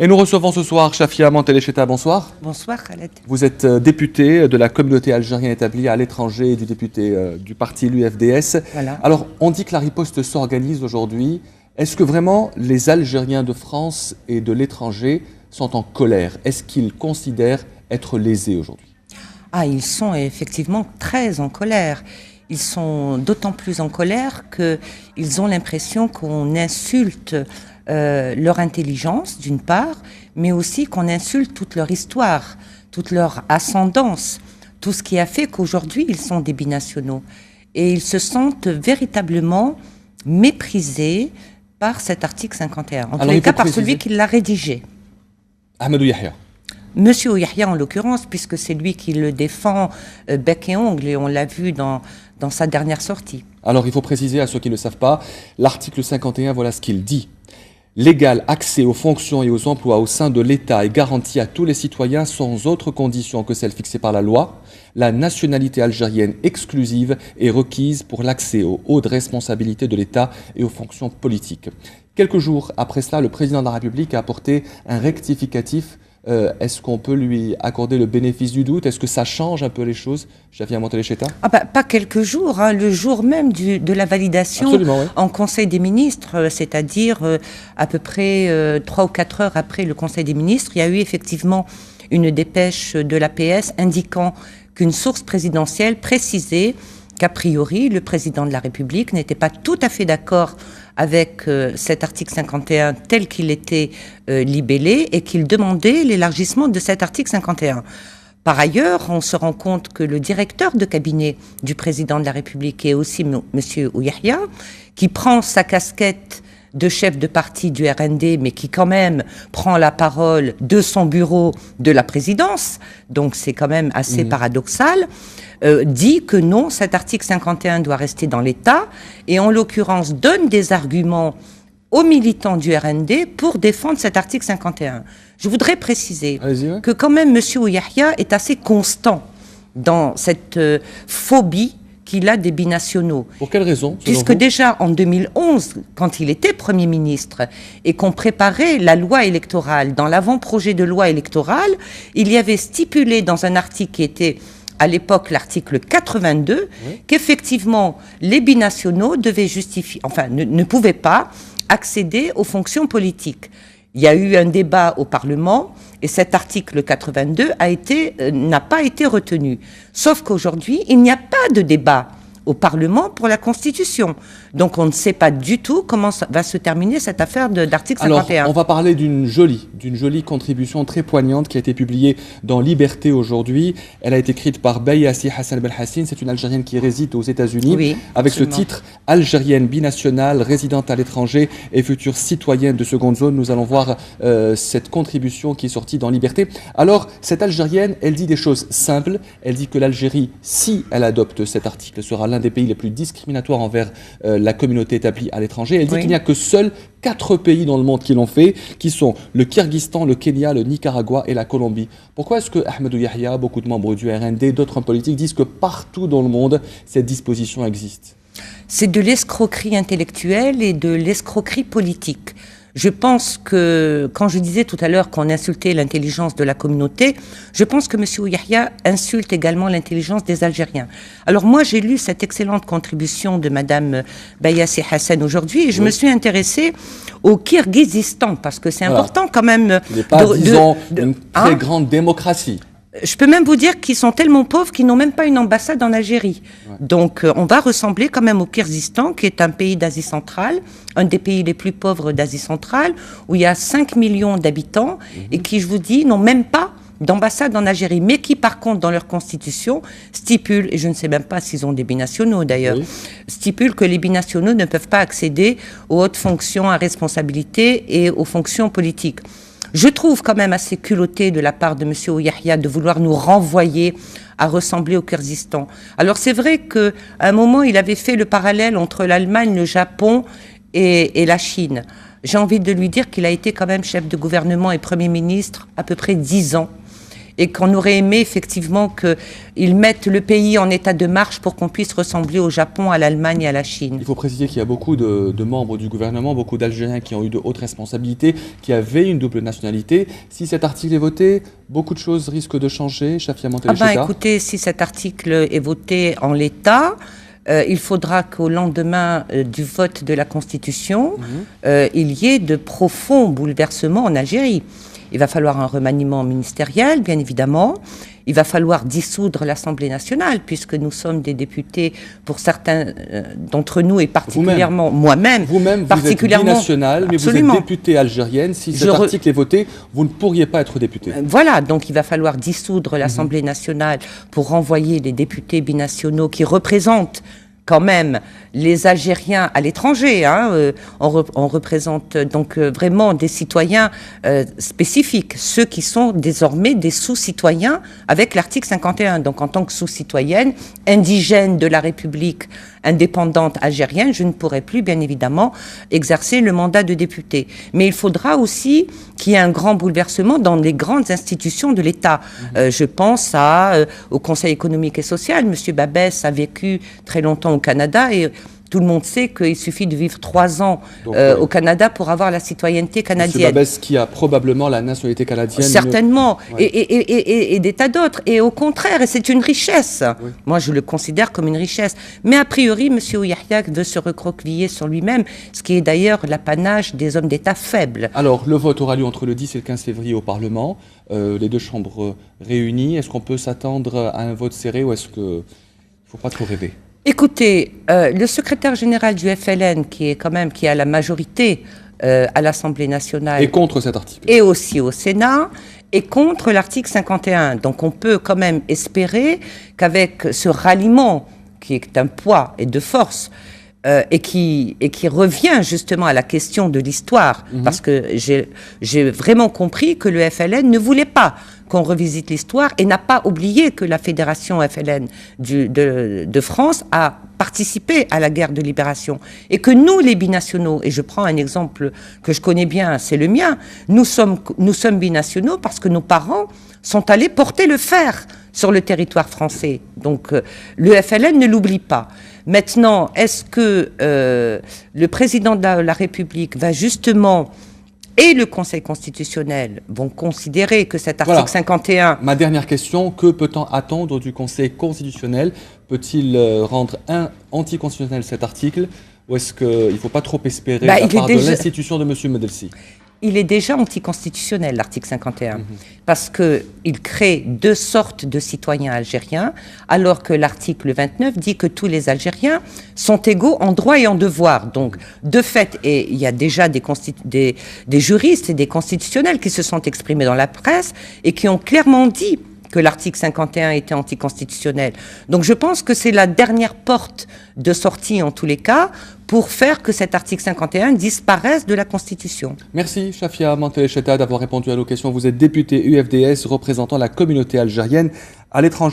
Et nous recevons ce soir Chafia Mantelecheta, bonsoir. Bonsoir Khaled. Vous êtes député de la communauté algérienne établie à l'étranger et du député du parti l'UFDS. Voilà. Alors, on dit que la riposte s'organise aujourd'hui. Est-ce que vraiment les Algériens de France et de l'étranger sont en colère? Est-ce qu'ils considèrent être lésés aujourd'hui? Ah, ils sont effectivement très en colère. Ils sont d'autant plus en colère qu'ils ont l'impression qu'on insulte leur intelligence, d'une part, mais aussi qu'on insulte toute leur histoire, toute leur ascendance, tout ce qui a fait qu'aujourd'hui, ils sont des binationaux. Et ils se sentent véritablement méprisés par cet article 51. En tous les cas, par celui qui l'a rédigé. Ahmadou Yahya. Monsieur Yahya, en l'occurrence, puisque c'est lui qui le défend bec et ongle, et on l'a vu dans sa dernière sortie. Alors, il faut préciser à ceux qui ne le savent pas, l'article 51, voilà ce qu'il dit. L'égal accès aux fonctions et aux emplois au sein de l'État est garanti à tous les citoyens sans autre condition que celle fixée par la loi. La nationalité algérienne exclusive est requise pour l'accès aux hautes responsabilités de l'État et aux fonctions politiques. Quelques jours après cela, le président de la République a apporté un rectificatif. Est-ce qu'on peut lui accorder le bénéfice du doute? Est-ce que ça change un peu les choses, Chafia Mantelecheta? Pas quelques jours, hein, le jour même de la validation en Conseil des ministres, c'est-à-dire à peu près 3 ou 4 heures après le Conseil des ministres, il y a eu effectivement une dépêche de l'APS indiquant qu'une source présidentielle précisait qu'a priori, le président de la République n'était pas tout à fait d'accord avec cet article 51 tel qu'il était libellé et qu'il demandait l'élargissement de cet article 51. Par ailleurs, on se rend compte que le directeur de cabinet du président de la République est aussi M. Yahya, qui prend sa casquette de chef de parti du RND, mais qui quand même prend la parole de son bureau de la présidence, donc c'est quand même assez paradoxal, dit que non, cet article 51 doit rester dans l'État, et en l'occurrence donne des arguments aux militants du RND pour défendre cet article 51. Je voudrais préciser que quand même M. Yahya est assez constant dans cette phobie qu'il a des binationaux. Pour quelle raison? Puisque déjà en 2011, quand il était Premier ministre et qu'on préparait la loi électorale, dans l'avant-projet de loi électorale, il y avait stipulé dans un article qui était à l'époque l'article 82, qu'effectivement les binationaux devaient justifier, enfin ne pouvaient pas accéder aux fonctions politiques. Il y a eu un débat au Parlement et cet article 82 n'a pas été retenu. Sauf qu'aujourd'hui, il n'y a pas de débat au Parlement pour la Constitution. Donc on ne sait pas du tout comment va se terminer cette affaire d'article 51. Alors, on va parler d'une jolie contribution très poignante qui a été publiée dans Liberté aujourd'hui. Elle a été écrite par Bayassi Hassan Belhassine. C'est une Algérienne qui réside aux États-Unis, avec ce titre « Algérienne binationale, résidente à l'étranger et future citoyenne de seconde zone ». Nous allons voir cette contribution qui est sortie dans Liberté. Alors, cette Algérienne, elle dit des choses simples. Elle dit que l'Algérie, si elle adopte cet article, sera l'un des pays les plus discriminatoires envers la communauté établie à l'étranger. Elle dit qu'il n'y a que seuls 4 pays dans le monde qui l'ont fait, qui sont le Kyrgyzstan, le Kenya, le Nicaragua et la Colombie. Pourquoi est-ce que Ahmadou Yahya, beaucoup de membres du RND, d'autres hommes politiques disent que partout dans le monde, cette disposition existe? C'est de l'escroquerie intellectuelle et de l'escroquerie politique. Je pense que, quand je disais tout à l'heure qu'on insultait l'intelligence de la communauté, je pense que M. Yahya insulte également l'intelligence des Algériens. Alors moi, j'ai lu cette excellente contribution de Mme Bayassi Hassan aujourd'hui et je me suis intéressée au Kyrgyzstan, parce que c'est important quand même... Ce n'est pas, disons, une très grande démocratie. Je peux même vous dire qu'ils sont tellement pauvres qu'ils n'ont même pas une ambassade en Algérie. Donc on va ressembler quand même au Kyrgyzstan, qui est un pays d'Asie centrale, un des pays les plus pauvres d'Asie centrale, où il y a 5 millions d'habitants et qui, je vous dis, n'ont même pas d'ambassade en Algérie, mais qui par contre dans leur constitution stipulent, et je ne sais même pas s'ils ont des binationaux d'ailleurs, stipulent que les binationaux ne peuvent pas accéder aux hautes fonctions à responsabilité et aux fonctions politiques. Je trouve quand même assez culotté de la part de M. Yahya de vouloir nous renvoyer à ressembler au Kyrgyzstan. Alors c'est vrai qu'à un moment, il avait fait le parallèle entre l'Allemagne, le Japon et la Chine. J'ai envie de lui dire qu'il a été quand même chef de gouvernement et Premier ministre à peu près 10 ans. et qu'on aurait aimé effectivement qu'ils mettent le pays en état de marche pour qu'on puisse ressembler au Japon, à l'Allemagne et à la Chine. Il faut préciser qu'il y a beaucoup de membres du gouvernement, beaucoup d'Algériens qui ont eu de hautes responsabilités, qui avaient une double nationalité. Si cet article est voté, beaucoup de choses risquent de changer. Chafia Mantelé-Cheta. Écoutez, si cet article est voté en l'état, il faudra qu'au lendemain du vote de la Constitution, il y ait de profonds bouleversements en Algérie. Il va falloir un remaniement ministériel, bien évidemment. Il va falloir dissoudre l'Assemblée nationale, puisque nous sommes des députés, pour certains d'entre nous, et particulièrement moi-même. Vous-même, vous êtes binationale, mais vous êtes députée algérienne. Si cet article est voté, vous ne pourriez pas être députée. Voilà, donc il va falloir dissoudre l'Assemblée nationale pour renvoyer les députés binationaux qui représentent quand même les Algériens à l'étranger. On représente donc vraiment des citoyens spécifiques, ceux qui sont désormais des sous-citoyens avec l'article 51. Donc en tant que sous-citoyenne, indigène de la République indépendante algérienne, je ne pourrai plus, bien évidemment, exercer le mandat de député. Mais il faudra aussi qu'il y ait un grand bouleversement dans les grandes institutions de l'État. Je pense au Conseil économique et social. Monsieur Babès a vécu très longtemps au Canada et tout le monde sait qu'il suffit de vivre 3 ans au Canada pour avoir la citoyenneté canadienne. M. Babès qui a probablement la nationalité canadienne. Certainement, et des tas d'autres. Et au contraire, c'est une richesse. Oui. Moi, je le considère comme une richesse. Mais a priori, M. Ouyahia veut se recroqueviller sur lui-même, ce qui est d'ailleurs l'apanage des hommes d'État faibles. Alors, le vote aura lieu entre le 10 et le 15 février au Parlement, les deux chambres réunies. Est-ce qu'on peut s'attendre à un vote serré ou est-ce qu'il ne faut pas trop rêver ? Écoutez, le secrétaire général du FLN, qui a la majorité à l'Assemblée nationale... Et contre cet article. Et aussi au Sénat, et contre l'article 51. Donc on peut quand même espérer qu'avec ce ralliement, qui est un poids et de force, et qui revient justement à la question de l'histoire, parce que j'ai vraiment compris que le FLN ne voulait pas qu'on revisite l'histoire et n'a pas oublié que la Fédération FLN de France a participé à la guerre de libération et que nous, les binationaux, et je prends un exemple que je connais bien, c'est le mien, nous sommes binationaux parce que nos parents sont allés porter le fer sur le territoire français. Donc le FLN ne l'oublie pas. Maintenant, est-ce que le président de la République va justement et le Conseil constitutionnel vont considérer que cet article 51... Ma dernière question, que peut-on attendre du Conseil constitutionnel? Peut-il rendre anticonstitutionnel cet article? Ou est-ce qu'il ne faut pas trop espérer de la part de l'institution de M. Medelsi? Il est déjà anticonstitutionnel, l'article 51, parce qu'il crée 2 sortes de citoyens algériens, alors que l'article 29 dit que tous les Algériens sont égaux en droit et en devoir. Donc, de fait, et il y a déjà des juristes et des constitutionnels qui se sont exprimés dans la presse et qui ont clairement dit que l'article 51 était anticonstitutionnel. Donc je pense que c'est la dernière porte de sortie, en tous les cas, pour faire que cet article 51 disparaisse de la Constitution. Merci, Chafia Mantelé-Cheta, d'avoir répondu à nos questions. Vous êtes député UFDS représentant la communauté algérienne à l'étranger.